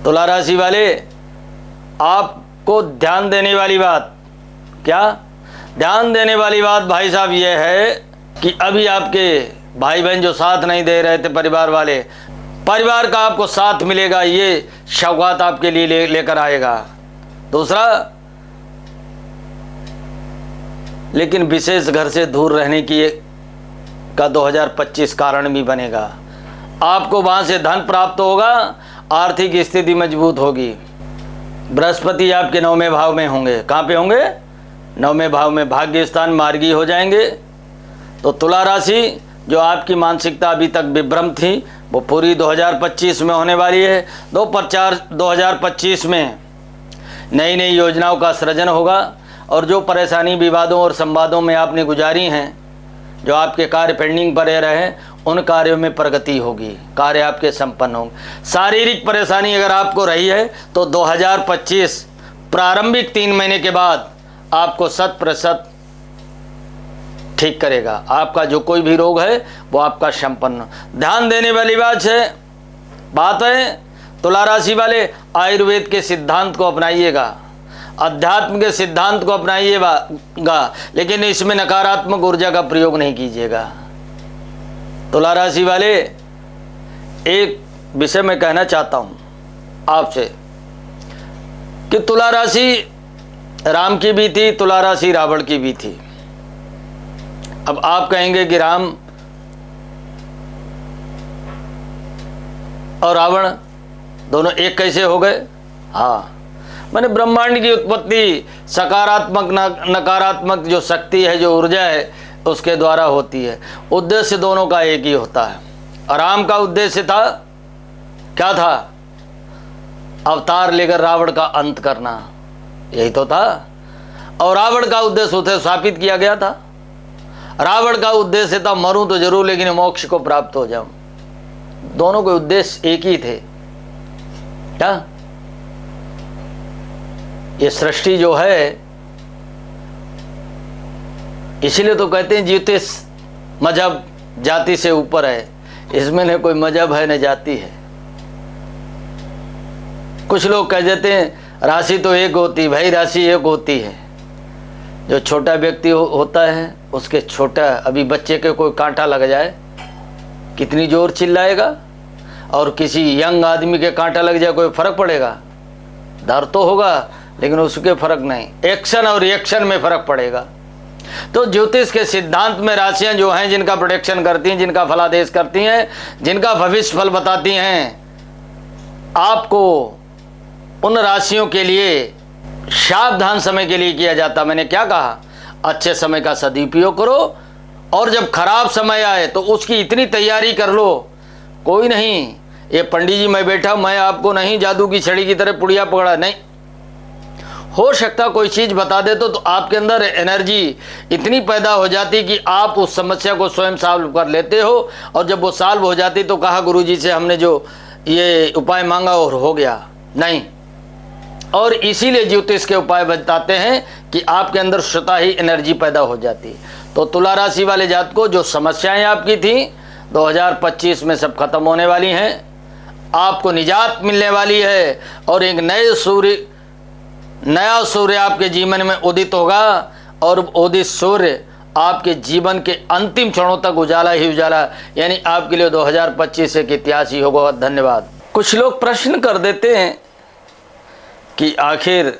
तुला राशि वाले, आपको ध्यान देने वाली बात क्या, ध्यान देने वाली बात भाई साहब यह है कि अभी आपके भाई बहन जो साथ नहीं दे रहे थे, परिवार वाले, परिवार का आपको साथ मिलेगा, ये सौगात आपके लिए लेकर आएगा। दूसरा, लेकिन विशेष घर से दूर रहने की का 2025 कारण भी बनेगा। आपको वहां से धन प्राप्त होगा, आर्थिक स्थिति मजबूत होगी। बृहस्पति आपके 9वें भाव में होंगे। कहाँ पे होंगे? 9वें भाव में। भाग्य स्थान मार्गी हो जाएंगे। तो तुला राशि, जो आपकी मानसिकता अभी तक विभ्रम थी, वो पूरी 2025 में होने वाली है। 2025 में नई नई योजनाओं का सृजन होगा और जो परेशानी, विवादों और संवादों में आपने गुजारी हैं, जो आपके कार्य पेंडिंग पड़े रहे, उन कार्यों में प्रगति होगी, कार्य आपके संपन्न होंगे। शारीरिक परेशानी अगर आपको रही है तो 2025 प्रारंभिक 3 महीने के बाद आपको 100% ठीक करेगा। आपका जो कोई भी रोग है वो आपका संपन्न। ध्यान देने वाली बात है तुला राशि वाले, आयुर्वेद के सिद्धांत को अपनाइएगा, अध्यात्म के सिद्धांत को अपनाइएगा, लेकिन इसमें नकारात्मक ऊर्जा का प्रयोग नहीं कीजिएगा। तुला राशि वाले, एक विषय मैं कहना चाहता हूं आपसे कि तुला राशि राम की भी थी, तुला राशि रावण की भी थी। अब आप कहेंगे कि राम और रावण दोनों एक कैसे हो गए? हाँ, मैंने ब्रह्मांड की उत्पत्ति सकारात्मक नकारात्मक जो शक्ति है, जो ऊर्जा है, उसके द्वारा होती है। उद्देश्य दोनों का एक ही होता है। राम का उद्देश्य था, क्या था? अवतार लेकर रावण का अंत करना, यही तो था। और रावण का उद्देश्य उसे स्थापित किया गया था। रावण का उद्देश्य था मरूं तो जरूर लेकिन मोक्ष को प्राप्त हो जाऊं। दोनों के उद्देश्य एक ही थे। क्या? ये सृष्टि जो है, इसीलिए तो कहते हैं ज्योतिष मजहब जाति से ऊपर है। इसमें न कोई मजहब है न जाति है। कुछ लोग कह देते हैं राशि तो एक होती, भाई राशि एक होती है। जो छोटा व्यक्ति होता है, उसके छोटा अभी बच्चे के कोई कांटा लग जाए, कितनी जोर चिल्लाएगा, और किसी यंग आदमी के कांटा लग जाए, कोई फर्क पड़ेगा? डर तो होगा लेकिन उसके फर्क नहीं, एक्शन और रिएक्शन में फर्क पड़ेगा। तो ज्योतिष के सिद्धांत में राशियां जो हैं, जिनका प्रोटेक्शन करती हैं, जिनका फलादेश करती हैं, जिनका भविष्य फल बताती हैं, आपको उन राशियों के लिए सावधान समय के लिए किया जाता। मैंने क्या कहा? अच्छे समय का सदुपयोग करो, और जब खराब समय आए तो उसकी इतनी तैयारी कर लो। कोई नहीं, ये पंडित जी मैं बैठा, मैं आपको नहीं जादू की छड़ी की तरह पुड़िया पकड़ा, नहीं। हो सकता कोई चीज़ बता दे तो आपके अंदर एनर्जी इतनी पैदा हो जाती कि आप उस समस्या को स्वयं सॉल्व कर लेते हो, और जब वो सॉल्व हो जाती तो कहा गुरुजी से हमने जो ये उपाय मांगा और हो गया, नहीं। और इसीलिए ज्योतिष के उपाय बताते हैं कि आपके अंदर स्वतः ही एनर्जी पैदा हो जाती है। तो तुला राशि वाले जात को जो समस्याएं आपकी थी 2025 में सब खत्म होने वाली हैं। आपको निजात मिलने वाली है, और एक नया सूर्य आपके जीवन में उदित होगा, और उदित सूर्य आपके जीवन के अंतिम क्षणों तक उजाला ही उजाला, यानी आपके लिए 2025 एक इतिहास ही होगा। धन्यवाद। कुछ लोग प्रश्न कर देते हैं कि आखिर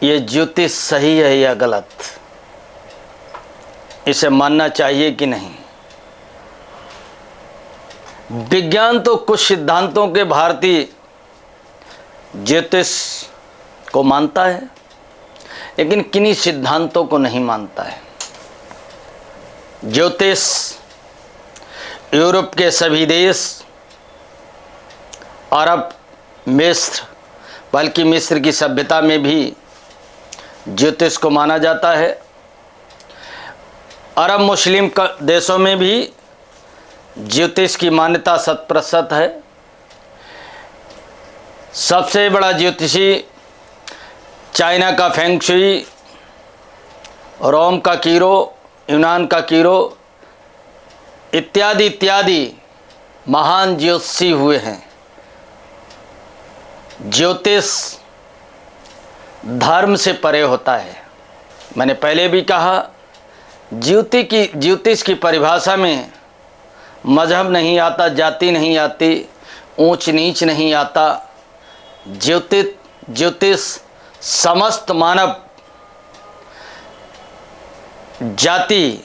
ये ज्योतिष सही है या गलत, इसे मानना चाहिए कि नहीं। विज्ञान तो कुछ सिद्धांतों के भारतीय ज्योतिष को मानता है, लेकिन किन्हीं सिद्धांतों को नहीं मानता है। ज्योतिष यूरोप के सभी देश, अरब, मिस्र, बल्कि मिस्र की सभ्यता में भी ज्योतिष को माना जाता है। अरब मुस्लिम देशों में भी ज्योतिष की मान्यता 100% है। सबसे बड़ा ज्योतिषी चाइना का फेंग शुई, रोम का कीरो, यूनान का कीरो इत्यादि इत्यादि महान ज्योतिषी हुए हैं। ज्योतिष धर्म से परे होता है। मैंने पहले भी कहा, ज्योतिष की परिभाषा में मजहब नहीं आता, जाति नहीं आती, ऊंच नीच नहीं आता। ज्योतिष समस्त मानव जाति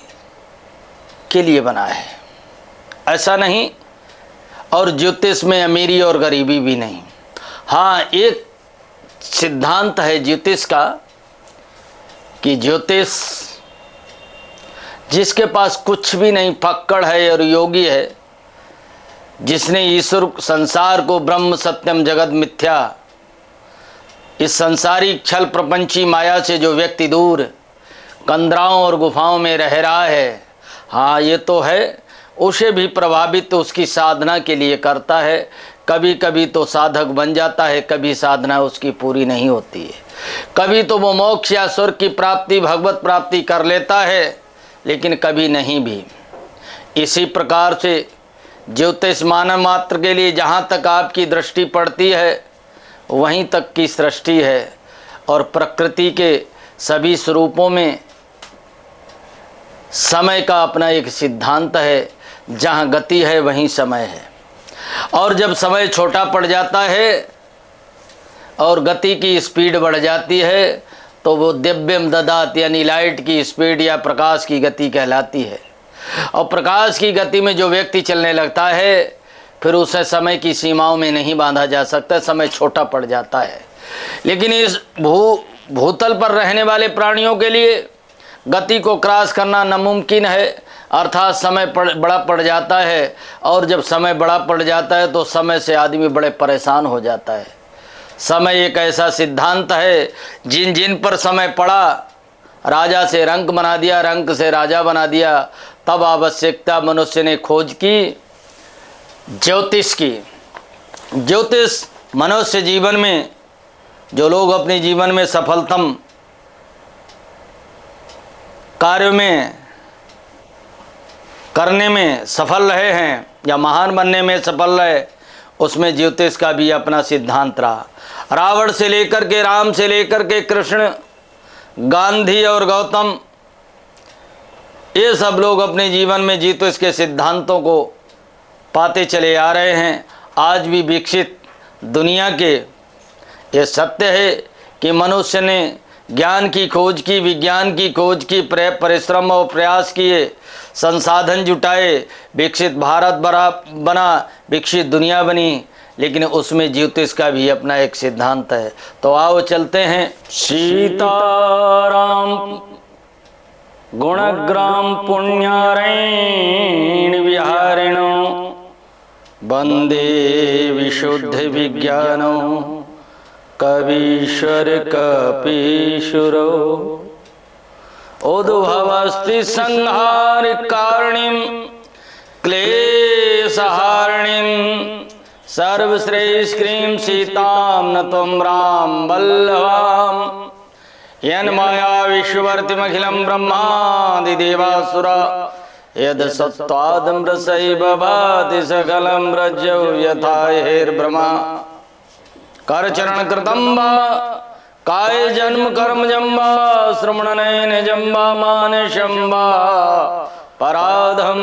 के लिए बना है, ऐसा नहीं। और ज्योतिष में अमीरी और गरीबी भी नहीं। हाँ, एक सिद्धांत है ज्योतिष का कि ज्योतिष जिसके पास कुछ भी नहीं, फक्कड़ है और योगी है, जिसने ईश्वर संसार को ब्रह्म सत्यम जगत मिथ्या, इस संसारिक छल प्रपंची माया से जो व्यक्ति दूर कंदराओं और गुफाओं में रह रहा है, हाँ ये तो है, उसे भी प्रभावित तो उसकी साधना के लिए करता है। कभी कभी तो साधक बन जाता है, कभी साधना उसकी पूरी नहीं होती है, कभी तो वो मोक्ष या स्वर्ग की प्राप्ति, भगवत प्राप्ति कर लेता है, लेकिन कभी नहीं भी। इसी प्रकार से ज्योतिष मानव मात्र के लिए जहाँ तक आपकी दृष्टि पड़ती है वहीं तक की सृष्टि है, और प्रकृति के सभी स्वरूपों में समय का अपना एक सिद्धांत है। जहाँ गति है वहीं समय है, और जब समय छोटा पड़ जाता है और गति की स्पीड बढ़ जाती है तो वो दिव्यम ददात यानी लाइट की स्पीड या प्रकाश की गति कहलाती है। और प्रकाश की गति में जो व्यक्ति चलने लगता है फिर उसे समय की सीमाओं में नहीं बांधा जा सकता, समय छोटा पड़ जाता है। लेकिन इस भूतल पर रहने वाले प्राणियों के लिए गति को क्रॉस करना नामुमकिन है, अर्थात समय बड़ा पड़ जाता है, और जब समय बड़ा पड़ जाता है तो समय से आदमी बड़े परेशान हो जाता है। समय एक ऐसा सिद्धांत है, जिन जिन पर समय पड़ा, राजा से रंक बना दिया, रंक से राजा बना दिया। तब आवश्यकता मनुष्य ने खोज की ज्योतिष की। ज्योतिष मनुष्य जीवन में जो लोग अपने जीवन में सफलतम कार्यों में करने में सफल रहे हैं या महान बनने में सफल रहे, उसमें ज्योतिष का भी अपना सिद्धांत रहा। रावण से लेकर के, राम से लेकर के कृष्ण, गांधी और गौतम, ये सब लोग अपने जीवन में ज्योतिष के सिद्धांतों को पाते चले आ रहे हैं। आज भी विकसित दुनिया के ये सत्य है कि मनुष्य ने ज्ञान की खोज की, विज्ञान की खोज की, परिश्रम और प्रयास किए, संसाधन जुटाए, विकसित भारत बना, विकसित दुनिया बनी, लेकिन उसमें ज्योतिष का भी अपना एक सिद्धांत है। तो आओ चलते हैं। सीताराम गुणग्राम पुण्यारेण विहारिणो वंदे विशुद्ध विज्ञानो कवीश्वर कपीशुरो उद्भवस्ति संहार कारणीं क्लेशहारिणीं सर्वश्रेष्ठीं सीतां न त्वं राम वल्लभां यन्माया विश्ववर्तिमखिलं ब्रह्मादि देवासुरा यद सत्त्वादमृतैव भाति सकलं रज्जौ यथा हेर्ब्रह्मा करचरण कृतं वा काय जन्म कर्म जम्बा श्रवण नयन जम्बा मानसं वा पराधम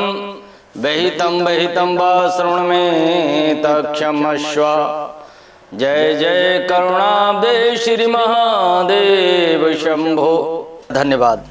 बहितं वा श्रवण में तक्षमस्व। जय जय करुणाब्दे श्री महादेव शंभो। धन्यवाद।